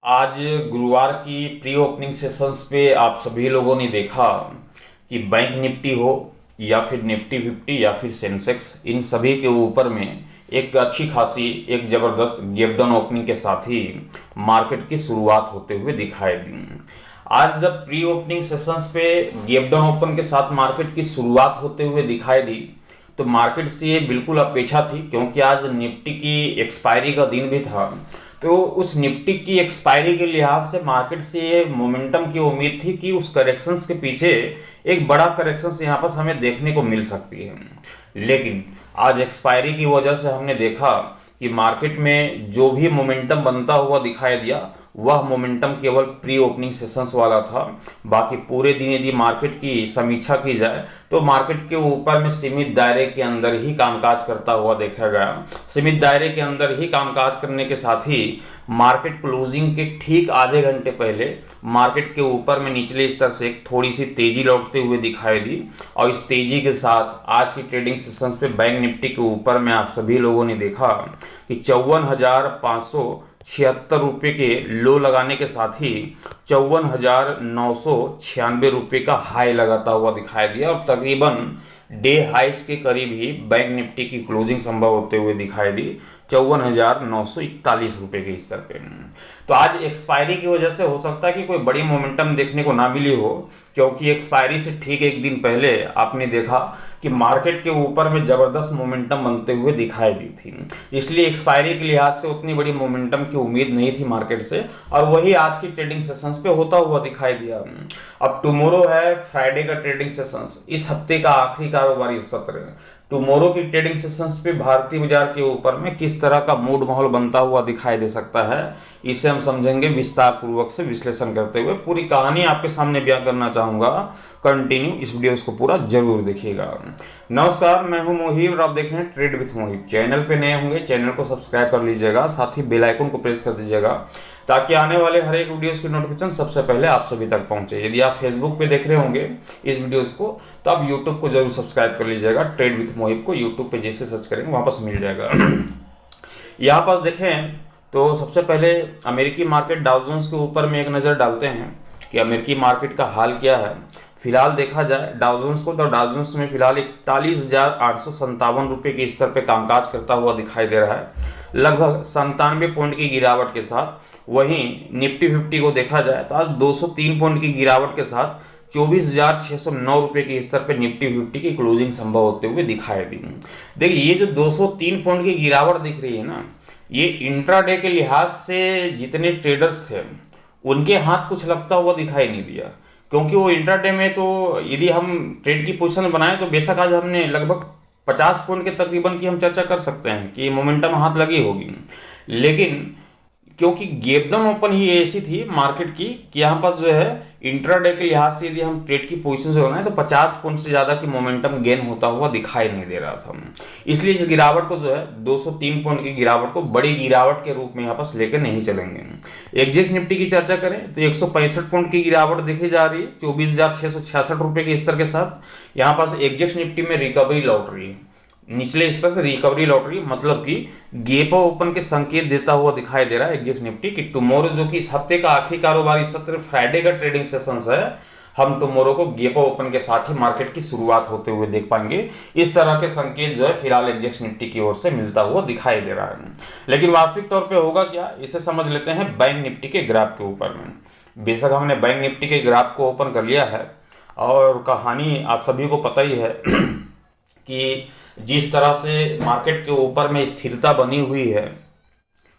आज गुरुवार की प्री ओपनिंग सेशंस पे आप सभी लोगों ने देखा कि बैंक निफ्टी हो या फिर निफ्टी 50 या फिर सेंसेक्स, इन सभी के ऊपर में एक अच्छी खासी एक ज़बरदस्त गैप डाउन ओपनिंग के साथ ही मार्केट की शुरुआत होते हुए दिखाई दी। आज जब प्री ओपनिंग सेशंस पे गैप डाउन ओपन के साथ मार्केट की शुरुआत होते हुए दिखाई दी तो मार्केट से ये बिल्कुल अपेक्षा थी, क्योंकि आज निफ्टी की एक्सपायरी का दिन भी था। तो उस निफ्टी की एक्सपायरी के लिहाज से मार्केट से ये मोमेंटम की उम्मीद थी कि उस करेक्शंस के पीछे एक बड़ा करेक्शंस यहाँ पर हमें देखने को मिल सकती है। लेकिन आज एक्सपायरी की वजह से हमने देखा कि मार्केट में जो भी मोमेंटम बनता हुआ दिखाई दिया वह मोमेंटम केवल प्री ओपनिंग सेशंस वाला था। बाकी पूरे दिन यदि मार्केट की समीक्षा की जाए तो मार्केट के ऊपर में सीमित दायरे के अंदर ही कामकाज करता हुआ देखा गया। सीमित दायरे के अंदर ही कामकाज करने के साथ ही मार्केट क्लोजिंग के ठीक आधे घंटे पहले मार्केट के ऊपर में निचले स्तर से एक थोड़ी सी तेजी लौटते हुए दिखाई दी। और इस तेजी के साथ आज की ट्रेडिंग सेशंस पे बैंक निफ्टी के ऊपर में आप सभी लोगों ने देखा कि 54,576 रुपये के लो लगाने के साथ ही 54,996 रुपये का हाई लगाता हुआ दिखाई दिया और तकरीबन डे हाइस के करीब ही बैंक निफ्टी की क्लोजिंग संभव होते हुए दिखाई दी 54,941 रुपये के स्तर पे। तो आज एक्सपायरी की वजह से हो सकता है कि कोई बड़ी मोमेंटम देखने को ना मिली हो, क्योंकि एक्सपायरी से ठीक एक दिन पहले आपने देखा कि मार्केट के ऊपर में जबरदस्त मोमेंटम बनते हुए दिखाई दी थी। इसलिए एक्सपायरी के लिहाज से उतनी बड़ी मोमेंटम की उम्मीद नहीं थी मार्केट से, और वही आज की ट्रेडिंग सेशंस पे होता हुआ दिखाई दिया। अब टुमारो है फ्राइडे का ट्रेडिंग सेशंस, इस हफ्ते का आखिरी कारोबारी सत्र। टुमारो की ट्रेडिंग सेशंस पे भारतीय बाजार के ऊपर में किस तरह का मूड माहौल बनता हुआ दिखाई दे सकता है, इसे हम समझेंगे विस्तार पूर्वक से विश्लेषण करते हुए। पूरी कहानी आपके सामने बयां करना चाहूंगा, कंटिन्यू इस वीडियो को पूरा जरूर देखिएगा। नमस्कार, मैं हूं मोहिब और आप देख रहे हैं ट्रेड विथ मोहिब। चैनल पे नए होंगे चैनल को सब्सक्राइब कर लीजिएगा, साथ ही बेल आइकन को प्रेस कर दीजिएगा ताकि आने वाले हर एक वीडियोस की नोटिफिकेशन सबसे पहले आप सभी तक पहुंचे। यदि आप फेसबुक पे देख रहे होंगे इस वीडियोस को तो आप यूट्यूब को जरूर सब्सक्राइब कर लीजिएगा। ट्रेड विथ मोहिब को यूट्यूब पे जैसे सर्च करेंगे वहां पर मिल जाएगा। यहाँ पर देखें तो सबसे पहले अमेरिकी मार्केट डाउ जोन्स के ऊपर में एक नज़र डालते हैं कि अमेरिकी मार्केट का हाल क्या है। फिलहाल देखा जाए डाउ जोन्स को तो डाउ जोन्स में फिलहाल 41,857 रुपये के स्तर पे कामकाज करता हुआ दिखाई दे रहा है, लगभग 97 पॉइंट की गिरावट के साथ। वहीं निफ्टी 50 को देखा जाए तो आज 203 पॉइंट की गिरावट के साथ 24,609 रुपये के स्तर पे निफ्टी 50 की क्लोजिंग संभव होते हुए दिखाई दी। देखिए ये जो 203 पॉइंट की गिरावट दिख रही है ना, ये इंट्राडे के लिहाज से जितने ट्रेडर्स थे उनके हाथ कुछ लगता हुआ दिखाई नहीं दिया, क्योंकि वो इंट्राडे में तो यदि हम ट्रेड की पोजीशन बनाएं तो बेशक आज हमने लगभग 50 पॉइंट के तकरीबन की हम चर्चा कर सकते हैं कि मोमेंटम हाथ लगी होगी। लेकिन क्योंकि गैप डाउन ओपन ही ऐसी थी मार्केट की कि यहाँ पर जो है इंट्राडे के लिहाज से यदि हम ट्रेड की पोजीशन से बनाए तो 50 पॉइंट से ज़्यादा की मोमेंटम गेन होता हुआ दिखाई नहीं दे रहा था। इसलिए इस गिरावट को जो है 203 पॉइंट की गिरावट को बड़ी गिरावट के रूप में यहाँ पर लेकर नहीं चलेंगे। एग्जेक्स निफ्टी की चर्चा करें तो 165 पॉइंट की गिरावट देखी जा रही है 24,666 रुपये के स्तर के साथ। यहाँ पर एग्जेक्स निफ्टी में रिकवरी लौट रही है, निचले स्तर से रिकवरी लौट रही है, मतलब कि गैप ओपन के संकेत देता हुआ दिखाई दे रहा है एग्जेक्स निफ्टी कि टुमारो जो कि इस हफ्ते का आखिरी कारोबारी सत्र फ्राइडे का ट्रेडिंग सेशंस है, हम टुमारो को गैप ओपन के साथ ही मार्केट की शुरुआत होते हुए देख पाएंगे। इस तरह के संकेत जो है फिलहाल एग्जेक्स निफ्टी की ओर से मिलता हुआ दिखाई दे रहा है। लेकिन वास्तविक तौर पर होगा क्या, इसे समझ लेते हैं बैंक निफ्टी के ग्राफ के ऊपर में। बेशक हमने बैंक निफ्टी के ग्राफ को ओपन कर लिया है और कहानी आप सभी को पता ही है कि जिस तरह से मार्केट के ऊपर में स्थिरता बनी हुई है,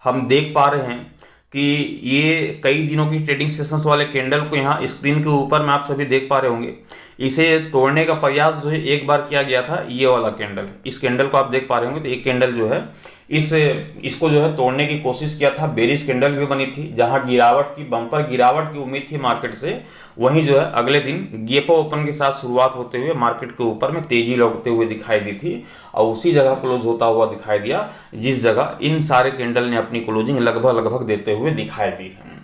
हम देख पा रहे हैं कि ये कई दिनों की ट्रेडिंग सेशंस वाले कैंडल को यहाँ स्क्रीन के ऊपर में आप सभी देख पा रहे होंगे। इसे तोड़ने का प्रयास जो है एक बार किया गया था, ये वाला कैंडल, इस कैंडल को आप देख पा रहे होंगे। तो एक कैंडल जो है इसको जो है तोड़ने की कोशिश किया था, बेरिश कैंडल भी बनी थी जहां गिरावट की बम्पर गिरावट की उम्मीद थी मार्केट से। वहीं जो है अगले दिन गैप ओपन के साथ शुरुआत होते हुए मार्केट के ऊपर में तेजी लौटते हुए दिखाई दी थी और उसी जगह क्लोज होता हुआ दिखाई दिया जिस जगह इन सारे कैंडल ने अपनी क्लोजिंग लगभग देते हुए दिखाई दी है।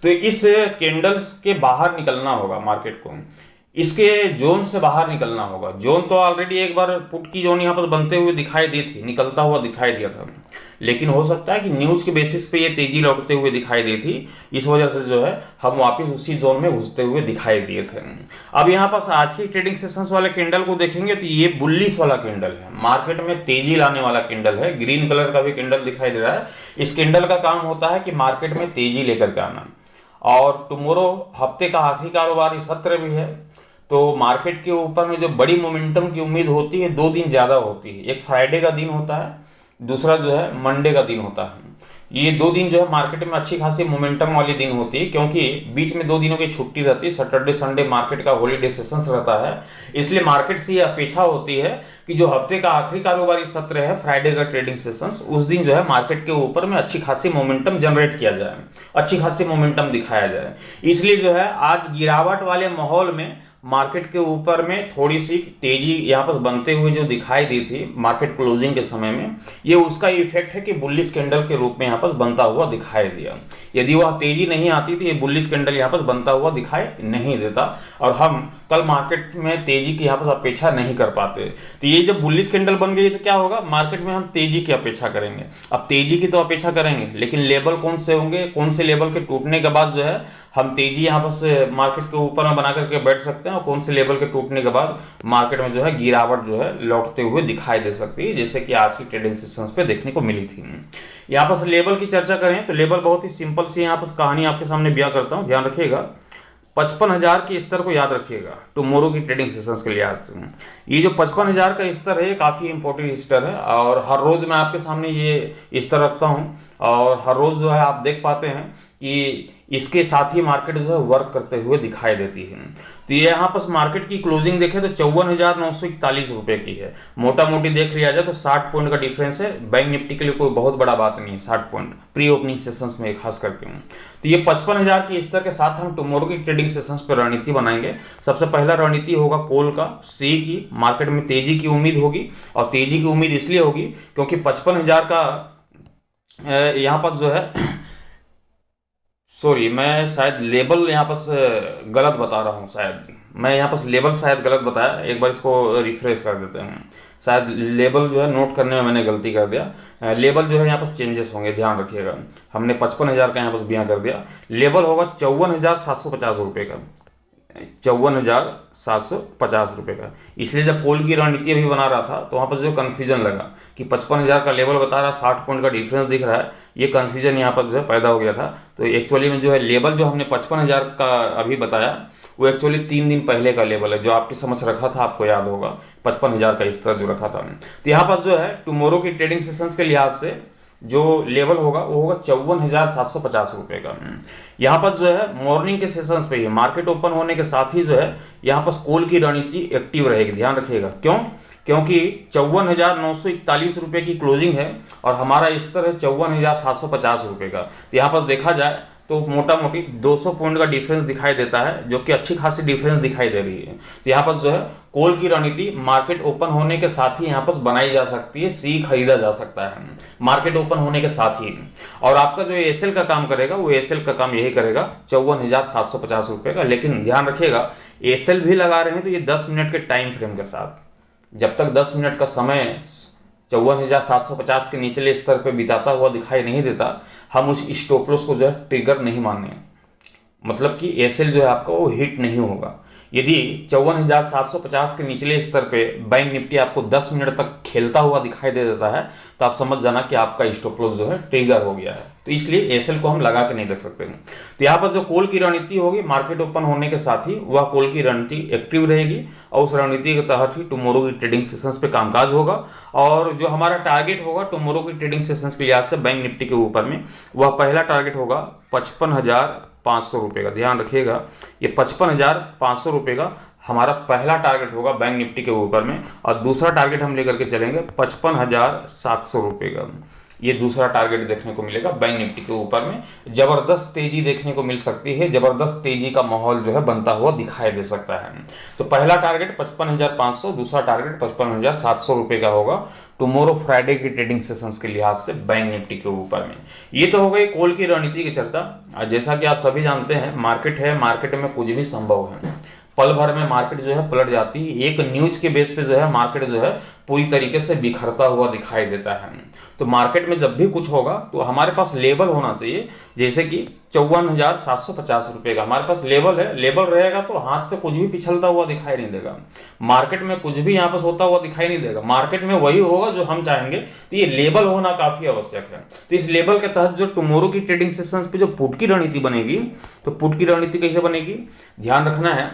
तो इस कैंडल्स के बाहर निकलना होगा मार्केट को, इसके जोन से बाहर निकलना होगा। जोन तो ऑलरेडी एक बार पुट की जोन यहाँ पर बनते हुए दिखाई दी थी, निकलता हुआ दिखाई दिया था। लेकिन हो सकता है कि न्यूज के बेसिस पे ये तेजी लौटते हुए दिखाई दी थी, इस वजह से जो है हम वापस उसी जोन में घुसते हुए दिखाई दिए थे। अब यहाँ पास आज की ट्रेडिंग सेशंस वाले कैंडल को देखेंगे तो ये बुलिश वाला कैंडल है, मार्केट में तेजी लाने वाला कैंडल है। ग्रीन कलर का भी कैंडल दिखाई दे रहा है। इस कैंडल का काम होता है कि मार्केट में तेजी लेकर के आना। और टुमारो हफ्ते का आखिरी कारोबारी सत्र भी है, तो मार्केट के ऊपर में जो बड़ी मोमेंटम की उम्मीद होती है 2 दिन ज्यादा होती है। एक फ्राइडे का दिन होता है, दूसरा जो है मंडे का दिन होता है। ये 2 दिन जो है मार्केट में अच्छी खासी मोमेंटम वाली दिन होती है, क्योंकि बीच में 2 दिनों की छुट्टी रहती है। सैटरडे संडे मार्केट का हॉलीडे सेशंस रहता है, इसलिए मार्केट से ये अपेक्षा होती है कि जो हफ्ते का आखिरी कारोबारी सत्र है, फ्राइडे का ट्रेडिंग सेशंस, उस दिन जो है मार्केट के ऊपर में अच्छी खासी मोमेंटम जनरेट किया जाए, अच्छी खासी मोमेंटम दिखाया जाए। इसलिए जो है आज गिरावट वाले माहौल में मार्केट के ऊपर में थोड़ी सी तेजी यहाँ पर बनते हुए जो दिखाई दी थी मार्केट क्लोजिंग के समय में, ये उसका इफेक्ट है कि बुलिश कैंडल के रूप में यहाँ पर बनता हुआ दिखाई दिया। यदि वह तेजी नहीं आती तो ये बुलिश कैंडल यहाँ पर बनता हुआ दिखाई नहीं देता और हम कल मार्केट में तेजी की यहाँ पर अपेक्षा नहीं कर पाते। तो ये जब बुलिश कैंडल बन गई तो क्या होगा, मार्केट में हम तेजी की अपेक्षा करेंगे। अब तेजी की तो अपेक्षा करेंगे, लेकिन लेवल कौन से होंगे, कौन से लेवल के टूटने के बाद जो है हम तेजी यहाँ पर से मार्केट के ऊपर में बना करके बैठ सकते हैं, और कौन से लेवल के टूटने के बाद मार्केट में जो है गिरावट जो है लौटते हुए दिखाई दे सकती है, जैसे कि आज की ट्रेडिंग सेशंस पे देखने को मिली थी। यहाँ पर लेवल की चर्चा करें तो लेवल बहुत ही सिंपल सी यहाँ पर कहानी आपके सामने बयां करता हूँ, ध्यान रखिएगा। 55,000 के स्तर को याद रखिएगा टुमारो की ट्रेडिंग सेशंस के लिहाज से। ये जो 55,000 का स्तर है ये काफ़ी इंपॉर्टेंट स्तर है, और हर रोज़ मैं आपके सामने ये स्तर रखता हूँ, और हर रोज़ जो है आप देख पाते हैं कि इसके साथ ही मार्केट जो है वर्क करते हुए दिखाई देती है। तो ये यहाँ पर मार्केट की क्लोजिंग देखें तो 54,941 रुपये की है। मोटा मोटी देख लिया जाए तो 60 पॉइंट का डिफरेंस है। बैंक निफ्टी के लिए कोई बहुत बड़ा बात नहीं है 60 पॉइंट प्री ओपनिंग सेशंस में खास करके। तो ये 55,000 के स्तर के साथ हम टुमारो की ट्रेडिंग सेशंस पर रणनीति बनाएंगे। सबसे पहला रणनीति होगा कॉल का, सी की, मार्केट में तेजी की उम्मीद होगी, और तेजी की उम्मीद इसलिए होगी क्योंकि 55,000 का यहाँ पर जो है सॉरी, मैं शायद लेबल यहाँ पर गलत बता रहा हूँ, शायद मैं यहाँ पर लेबल शायद गलत बताया, एक बार इसको रिफ्रेश कर देते हैं। शायद लेबल जो है नोट करने में मैंने गलती कर दिया। लेबल जो है यहाँ पर चेंजेस होंगे, ध्यान रखिएगा। हमने 55,000 का यहाँ पर बयां कर दिया, लेबल होगा 54,750 रुपये का, 54,750 रुपये का। इसलिए जब कॉल की रणनीति अभी बना रहा था तो वहाँ पर जो कन्फ्यूजन लगा कि 55,000 का लेवल बता रहा, 60 पॉइंट का डिफरेंस दिख रहा है, ये कन्फ्यूजन यहाँ पर जो है पैदा हो गया था। तो एक्चुअली में जो है लेवल जो हमने 55,000 का अभी बताया वो एक्चुअली 3 दिन पहले का लेवल है, जो आपके समझ रखा था, आपको याद होगा 55,000 का स्तर जो रखा था। तो यहाँ पर जो है टुमारो की ट्रेडिंग सेशंस के लिहाज से जो लेवल होगा वो होगा 54,750 रुपये का। यहाँ पर जो है मॉर्निंग के सेशंस पे ही मार्केट ओपन होने के साथ ही जो है यहाँ पर कॉल की रणनीति एक्टिव रहेगी, ध्यान रखिएगा। क्यों? क्योंकि 54,941 रुपये की क्लोजिंग है और हमारा स्तर है 54,750 रुपये का। यहाँ पर देखा जाए तो मोटा मोटी 200 पॉइंट का डिफरेंस दिखाई देता है, जो कि अच्छी खासी डिफरेंस दिखाई दे रही है। तो यहाँ पर जो है कॉल की रणनीति मार्केट ओपन होने के साथ ही यहाँ पर बनाई जा सकती है, सी खरीदा जा सकता है मार्केट ओपन होने के साथ ही। और आपका जो एसएल का काम करेगा वो एसएल का काम यही करेगा 54,750 रुपये का। लेकिन ध्यान रखिएगा एसएल भी लगा रहे हैं तो ये 10 मिनट के टाइम फ्रेम के साथ। जब तक 10 मिनट का समय 54,750 के निचले स्तर पर बिताता हुआ दिखाई नहीं देता, हम उस स्टॉप लॉस को जो है ट्रिगर नहीं माने, मतलब कि एसएल जो है आपका वो हिट नहीं होगा। यदि 54,750 के निचले स्तर पे बैंक निफ्टी आपको 10 मिनट तक खेलता हुआ दिखाई दे देता है तो आप समझ जाना कि आपका स्टॉप लॉस जो है ट्रिगर हो गया है। तो इसलिए एसएल को हम लगा के नहीं देख सकते। तो यहाँ पर जो कॉल की रणनीति होगी मार्केट ओपन होने के साथ ही वह कॉल की रणनीति एक्टिव रहेगी, और उस रणनीति के तहत ही टुमारो की ट्रेडिंग सेशंस पे कामकाज होगा। और जो हमारा टारगेट होगा टुमारो की ट्रेडिंग सेशंस के लिहाज से बैंक निफ्टी के ऊपर में, वह पहला टारगेट होगा 55,500 रुपये का। ध्यान रखिएगा ये 55,500 रुपये का हमारा पहला टारगेट होगा बैंक निफ्टी के ऊपर में, और दूसरा टारगेट हम लेकर के चलेंगे 55,700 रुपये का। ये दूसरा टारगेट देखने को मिलेगा बैंक निफ्टी के ऊपर में। जबरदस्त तेजी देखने को मिल सकती है, जबरदस्त तेजी का माहौल जो है बनता हुआ दिखाई दे सकता है। तो पहला टारगेट 55,500, दूसरा टारगेट 55,700 रुपये का होगा टुमारो फ्राइडे की ट्रेडिंग सेशंस के लिहाज से बैंक निफ्टी के ऊपर में। ये तो हो गई कॉल की रणनीति की चर्चा। जैसा कि आप सभी जानते हैं मार्केट है, मार्केट में कुछ भी संभव है, पल भर में मार्केट जो है पलट जाती है। एक न्यूज के बेस पे जो है मार्केट जो है पूरी तरीके से बिखरता हुआ दिखाई देता है। तो मार्केट में जब भी कुछ होगा तो हमारे पास लेवल होना चाहिए, जैसे कि 54,750 रुपये का हमारे पास लेवल है। लेवल रहेगा तो हाथ से कुछ भी पिछलता हुआ दिखाई नहीं देगा, मार्केट में कुछ भी यहाँ पर होता हुआ दिखाई नहीं देगा, मार्केट में वही होगा जो हम चाहेंगे। तो ये लेवल होना काफी आवश्यक है। तो इस लेवल के तहत जो टुमारो की ट्रेडिंग सेशंस पे जो पुट की रणनीति बनेगी, तो पुट की रणनीति कैसे बनेगी, ध्यान रखना है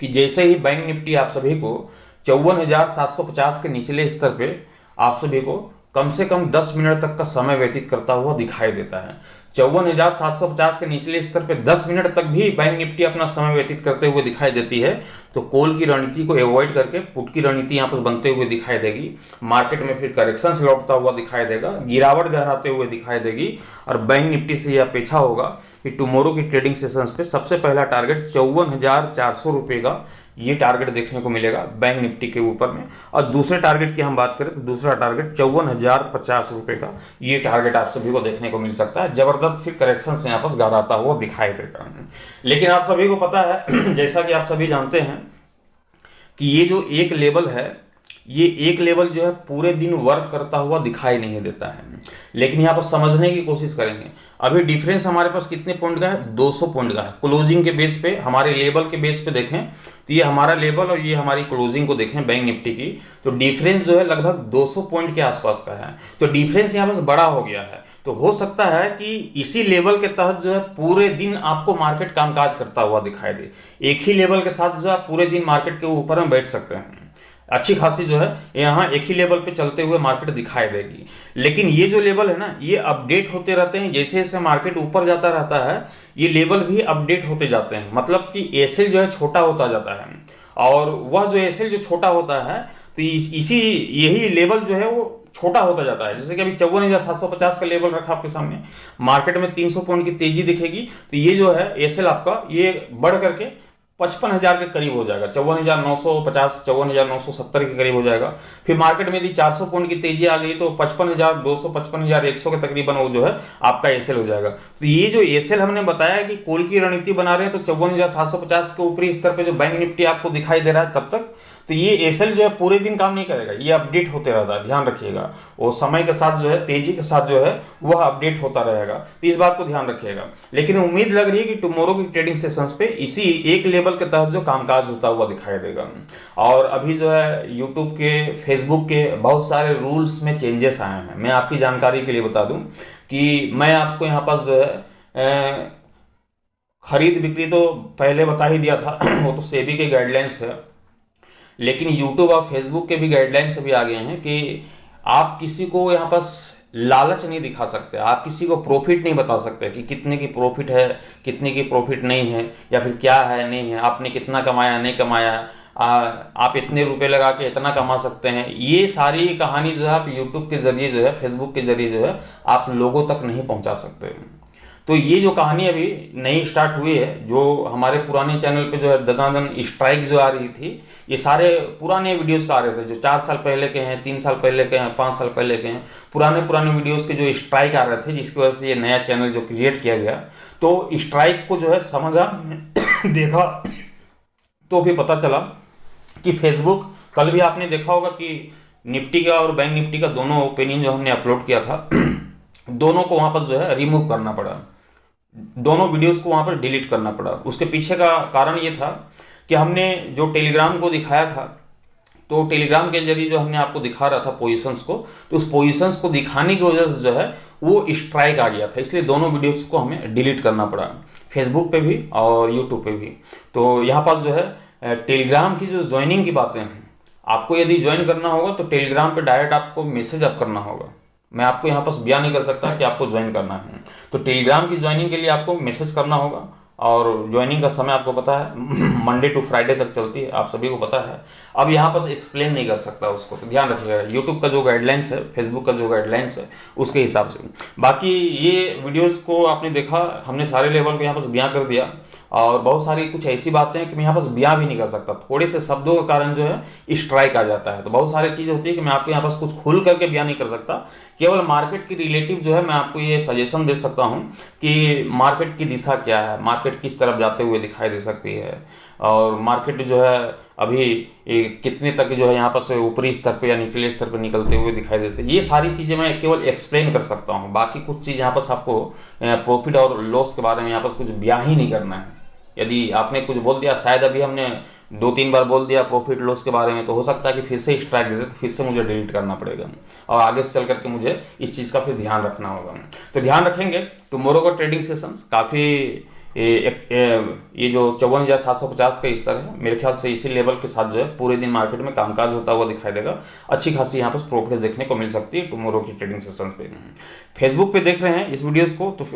कि जैसे ही बैंक निफ्टी आप सभी को 54,750 के निचले स्तर पे आप सभी को कम से कम 10 मिनट तक का समय व्यतीत करता हुआ दिखाई देता है। 54,750 के निचले स्तर पे 10 मिनट तक भी बैंक निफ्टी अपना समय व्यतीत करते हुए दिखाई देती है, तो कॉल की रणनीति को अवॉइड करके पुट की रणनीति यहाँ पर बनते हुए दिखाई देगी। मार्केट में फिर करेक्शंस लौटता हुआ दिखाई देगा, गिरावट गहराते हुए दिखाई देगी, और बैंक निफ्टी से यह अपेक्षा होगा कि टुमारो की ट्रेडिंग सेशंस पे सबसे पहला टारगेट 54,400 रुपये का ये टारगेट देखने को मिलेगा बैंक निफ्टी के ऊपर में। और दूसरे टारगेट की हम बात करें तो दूसरा टारगेट 54,050 रुपये का ये टारगेट आप सभी को देखने को मिल सकता है। जबरदस्त फिर करेक्शन से यहाँ पर गहराता हुआ दिखाई देगा। लेकिन आप सभी को पता है जैसा कि आप सभी जानते हैं कि ये जो एक लेवल है, ये एक लेवल जो है पूरे दिन वर्क करता हुआ दिखाई नहीं देता है। लेकिन यहाँ पर समझने की कोशिश करेंगे, अभी डिफरेंस हमारे पास कितने पॉइंट का है, 200 पॉइंट का है। क्लोजिंग के बेस पे, हमारे लेवल के बेस पे देखें तो ये हमारा लेवल और ये हमारी क्लोजिंग को देखें बैंक निफ्टी की, तो डिफरेंस जो है लगभग 200 पॉइंट के आसपास का है। तो डिफरेंस यहाँ पास बड़ा हो गया है, तो हो सकता है कि इसी लेवल के तहत जो है पूरे दिन आपको मार्केट कामकाज करता हुआ दिखाई दे। एक ही लेवल के साथ जो है पूरे दिन मार्केट के ऊपर में बैठ सकते हैं, अच्छी खासी जो है यहाँ एक ही लेवल पे चलते हुए मार्केट दिखाई देगी। लेकिन ये जो लेवल है ना, ये अपडेट होते रहते हैं, जैसे जैसे मार्केट ऊपर जाता रहता है ये लेवल भी अपडेट होते जाते हैं। मतलब कि एसएल जो है छोटा होता जाता है, और वह जो एसएल जो छोटा होता है तो इसी यही लेवल जो है वो छोटा होता जाता है। जैसे कि अभी 54,750 का लेवल रखा आपके सामने, मार्केट में 300 पॉइंट की तेजी दिखेगी, तो ये जो है एसएल आपका ये बढ़ करके 55,000 के करीब हो जाएगा, 54,950 54,970 के करीब हो जाएगा। फिर मार्केट में यदि 400 पॉइंट की तेजी आ गई तो 55,200 55,100 के तकरीबन वो जो है आपका एसएल हो जाएगा। तो ये जो एसएल हमने बताया कि कॉल की रणनीति बना रहे हैं, तो 54,750 के ऊपरी स्तर पे जो बैंक निफ्टी आपको दिखाई दे रहा है तब तक, तो ये एसएल जो है पूरे दिन काम नहीं करेगा, ये अपडेट होते रहता है, ध्यान रखिएगा। वो समय के साथ जो है तेजी के साथ जो है वह अपडेट होता रहेगा, तो इस बात को ध्यान रखिएगा। लेकिन उम्मीद लग रही है कि टुमारो की ट्रेडिंग सेशंस पे इसी एक लेवल के तहत जो कामकाज होता हुआ दिखाई देगा। और अभी जो है यूट्यूब के, फेसबुक के बहुत सारे रूल्स में चेंजेस आए हैं। मैं आपकी जानकारी के लिए बता दूं कि मैं आपको यहाँ पास जो है खरीद बिक्री तो पहले बता ही दिया था वो तो सेबी के गाइडलाइंस है, लेकिन यूट्यूब और फेसबुक के भी गाइडलाइंस अभी आ गए हैं कि आप किसी को यहाँ पास लालच नहीं दिखा सकते, आप किसी को प्रॉफिट नहीं बता सकते कि कितने की प्रॉफिट है, कितने की प्रॉफिट नहीं है, या फिर क्या है नहीं है, आपने कितना कमाया नहीं कमाया, आप इतने रुपए लगा के इतना कमा सकते हैं। ये सारी कहानी जो है आप यूट्यूब के जरिए जो है, फेसबुक के जरिए जो है आप लोगों तक नहीं पहुंचा सकते। तो ये जो कहानी अभी नई स्टार्ट हुई है, जो हमारे पुराने चैनल पे जो है दनादन स्ट्राइक जो आ रही थी, ये सारे पुराने वीडियोस का आ रहे थे, जो 4 साल पहले के हैं, 3 साल पहले के हैं, 5 साल पहले के हैं, पुराने वीडियोस के जो स्ट्राइक आ रहे थे, जिसकी वजह से ये नया चैनल जो क्रिएट किया गया, तो स्ट्राइक को जो है समझा देखा तो भी पता चला कि फेसबुक, कल भी आपने देखा होगा कि निफ्टी का और बैंक निफ्टी का दोनों ओपिनियन जो हमने अपलोड किया था दोनों को वहां पर जो है रिमूव करना पड़ा, दोनों वीडियोस को वहां पर डिलीट करना पड़ा। उसके पीछे का कारण ये था कि हमने जो टेलीग्राम को दिखाया था, तो टेलीग्राम के जरिए जो हमने आपको दिखा रहा था पोजीशंस को, तो उस पोजीशंस को दिखाने की वजह से जो है वो स्ट्राइक आ गया था, इसलिए दोनों वीडियोस को हमें डिलीट करना पड़ा, फेसबुक पे भी और यूट्यूब पे भी। तो यहाँ पास जो है टेलीग्राम की जो ज्वाइनिंग की बातें हैं, आपको यदि ज्वाइन करना होगा तो टेलीग्राम पे डायरेक्ट आपको मैसेज अप करना होगा। मैं आपको यहाँ पास बयान नहीं कर सकता कि आपको ज्वाइन करना है, तो टेलीग्राम की ज्वाइनिंग के लिए आपको मैसेज करना होगा। और ज्वाइनिंग का समय आपको पता है मंडे टू फ्राइडे तक चलती है, आप सभी को पता है। अब यहाँ पर एक्सप्लेन नहीं कर सकता उसको, तो ध्यान रखिएगा यूट्यूब का जो गाइडलाइंस है, फेसबुक का जो गाइडलाइंस है उसके हिसाब से। बाकी ये वीडियोस को आपने देखा, हमने सारे लेवल को यहाँ पर बयां कर दिया, और बहुत सारी कुछ ऐसी बातें हैं कि मैं यहाँ पास बयां भी नहीं कर सकता, थोड़े से शब्दों के कारण जो है स्ट्राइक आ जाता है। तो बहुत सारी चीज़ होती है कि मैं आपको यहाँ पास कुछ खुल करके बयां नहीं कर सकता, केवल मार्केट की रिलेटिव जो है मैं आपको ये सजेशन दे सकता हूँ कि मार्केट की दिशा क्या है, मार्केट किस तरफ जाते हुए दिखाई दे सकती है, और मार्केट जो है अभी कितने तक जो है यहाँ पर से ऊपरी स्तर पे या निचले स्तर पे निकलते हुए दिखाई देते हैं। ये सारी चीज़ें मैं केवल एक्सप्लेन कर सकता हूँ, बाकी कुछ चीज़ यहाँ पर आपको प्रॉफिट और लॉस के बारे में यहाँ पर कुछ बयां ही नहीं करना है। यदि आपने कुछ बोल दिया, शायद अभी हमने 2-3 बार बोल दिया प्रॉफिट लॉस के बारे में, तो हो सकता है कि फिर से स्ट्राइक दे दे, तो फिर से मुझे डिलीट करना पड़ेगा और आगे से चल करके मुझे इस चीज़ का फिर ध्यान रखना होगा। तो ध्यान रखेंगे। टुमारो का ट्रेडिंग सेशंस काफ़ी ये जो 54,750 का स्तर है, मेरे ख्याल से इसी लेवल के साथ जो है पूरे दिन मार्केट में कामकाज होता हुआ दिखाई देगा। अच्छी खासी यहाँ पर प्रॉफिट देखने को मिल सकती है टुमारो की ट्रेडिंग सेशंस पे। फेसबुक पे देख रहे हैं इस वीडियोस को तो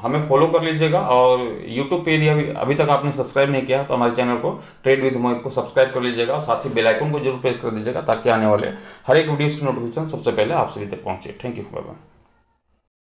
हमें फॉलो कर लीजिएगा, और यूट्यूब पे यदि अभी तक आपने सब्सक्राइब नहीं किया तो हमारे चैनल को ट्रेड विद मोहित को सब्सक्राइब कर लीजिएगा, और साथ ही बेल आइकन को जरूर प्रेस कर दीजिएगा ताकि आने वाले हर एक वीडियोस की नोटिफिकेशन सबसे पहले आप सभी तक पहुंचे। Thank you, bye bye.